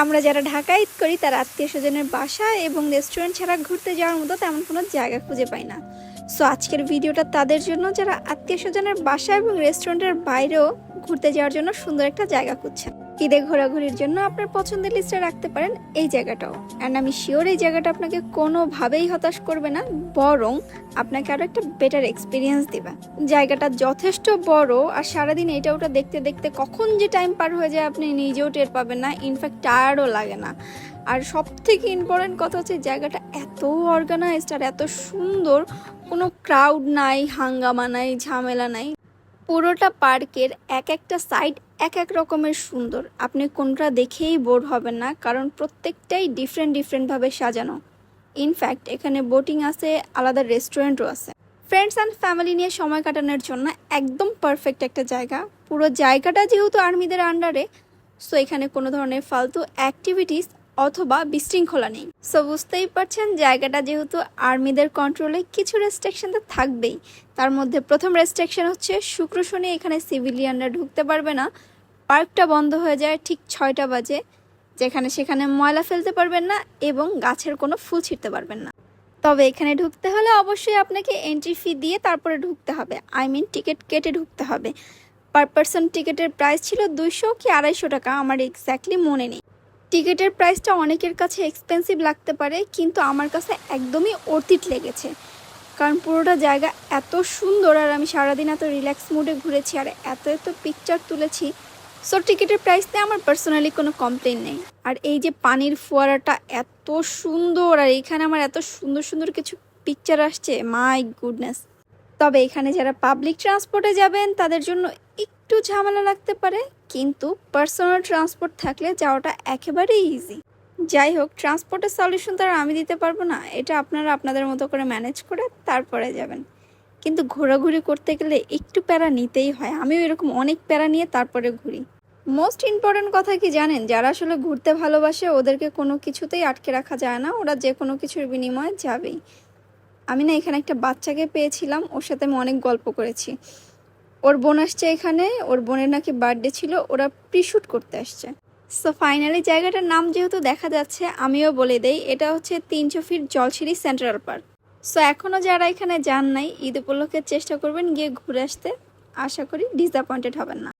আমরা যারা ঢাকায় ঈদ করি তার আত্মীয়-স্বজনের বাসা এবং রেস্টুরেন্ট ছাড়া ঘুরতে যাওয়ার মতো তেমন কোনো জায়গা খুঁজে পাই না। সো আজকের ভিডিওটা তাদের জন্য যারা আত্মীয়-স্বজনের বাসা এবং রেস্টুরেন্টের বাইরেও ঘুরতে যাওয়ার জন্য সুন্দর একটা জায়গা খুঁজছেন। ঈদে ঘোরাঘুরির জন্য আপনার পছন্দের লিস্টে রাখতে পারেন এই জায়গাটাও। অ্যান্ড আমি শিওর এই জায়গাটা আপনাকে কোনোভাবেই হতাশ করবে না, বরং আপনাকে আরও একটা বেটার এক্সপিরিয়েন্স দিবে। জায়গাটা যথেষ্ট বড় আর সারাদিন এটা ওটা দেখতে দেখতে কখন যে টাইম পার হয়ে যায় আপনি নিজেও টের পাবেন না, ইনফ্যাক্ট টায়ার্ডও লাগে না। আর সব থেকে ইম্পর্টেন্ট কথা হচ্ছে জায়গাটা এত অর্গানাইজড আর এত সুন্দর, কোনো ক্রাউড নাই, হাঙ্গামা নাই, ঝামেলা নাই। পুরোটা পার্কের এক একটা সাইড এক এক রকমের সুন্দর, আপনি কোনটা দেখেই বোর হবেন না, কারণ প্রত্যেকটাই ডিফারেন্টভাবে সাজানো। ইনফ্যাক্ট এখানে বোটিং আছে, আলাদা রেস্টুরেন্টও আছে। ফ্রেন্ডস অ্যান্ড ফ্যামিলি নিয়ে সময় কাটানোর জন্য একদম পারফেক্ট একটা জায়গা। পুরো জায়গাটা যেহেতু আর্মিদের আন্ডারে, সো এখানে কোনো ধরনের ফালতু অ্যাক্টিভিটিস অথবা বিশৃঙ্খলা নেই। সো বুঝতেই পারছেন জায়গাটা যেহেতু আর্মিদের কন্ট্রোলে, কিছু রেস্ট্রিকশন তো থাকবেই। তার মধ্যে প্রথম রেস্ট্রিকশন হচ্ছে শুক্র শনি এখানে সিভিলিয়ানরা ঢুকতে পারবে না। পার্কটা বন্ধ হয়ে যায় ঠিক 6টা বাজে, যেখানে সেখানে ময়লা ফেলতে পারবেন না এবং গাছের কোনো ফুল ছিঁড়তে পারবেন না। তবে এখানে ঢুকতে হলে অবশ্যই আপনাকে এন্ট্রি ফি দিয়ে তারপরে ঢুকতে হবে, টিকিট কেটে ঢুকতে হবে। পার পারসন টিকিটের প্রাইস ছিল 200 কি 250 টাকা, আমার এক্স্যাক্টলি মনে নেই। টিকিটের প্রাইসটা অনেকের কাছে এক্সপেন্সিভ লাগতে পারে, কিন্তু আমার কাছে একদমই অর্থিত লেগেছে, কারণ পুরোটা জায়গা এত সুন্দর আর আমি সারাদিন এত রিল্যাক্স মুডে ঘুরেছি আর এত পিকচার তুলেছি। সো টিকিটের প্রাইস নিয়ে আমার পার্সোনালি কোনো কমপ্লেন নেই। আর এই যে পানির ফোয়ারাটা এত সুন্দর, আর এইখানে আমার এত সুন্দর কিছু পিকচার আসছে, মাই গুডনেস। তবে এখানে যারা পাবলিক ট্রান্সপোর্টে যাবেন তাদের জন্য একটু ঝামেলা লাগতে পারে, কিন্তু পার্সোনাল ট্রান্সপোর্ট থাকলে যাওয়াটা একেবারেই ইজি। যাই হোক, ট্রান্সপোর্টের সলিউশন তো আর আমি দিতে পারবো না, এটা আপনারা আপনাদের মতো করে ম্যানেজ করে তারপরে যাবেন। কিন্তু ঘোরাঘুরি করতে গেলে একটু প্যারা নিতেই হয়, আমিও এরকম অনেক প্যারা নিয়ে তারপরে ঘুরি। মোস্ট ইম্পর্টেন্ট কথা কি জানেন, যারা আসলে ঘুরতে ভালোবাসে ওদেরকে কোনো কিছুতেই আটকে রাখা যায় না, ওরা যে কোনো কিছুর বিনিময়ে যাবেই। আমি না এখানে একটা বাচ্চাকে পেয়েছিলাম, ওর সাথে আমি অনেক গল্প করেছি। ওর বোন আসছে এখানে, ওর বোনের নাকি বার্থডে ছিল, ওরা প্রিশুট করতে আসছে। সো ফাইনালি জায়গাটার নাম যেহেতু দেখা যাচ্ছে, আমিও বলে দেই, এটা হচ্ছে 300 fit Jolshiri central park. So এখনও যারা এখানে যান নাই, ঈদ উপলক্ষে চেষ্টা করবেন গিয়ে ঘুরে আসতে, আশা করি ডিসঅ্যাপয়েন্টেড হবেন না।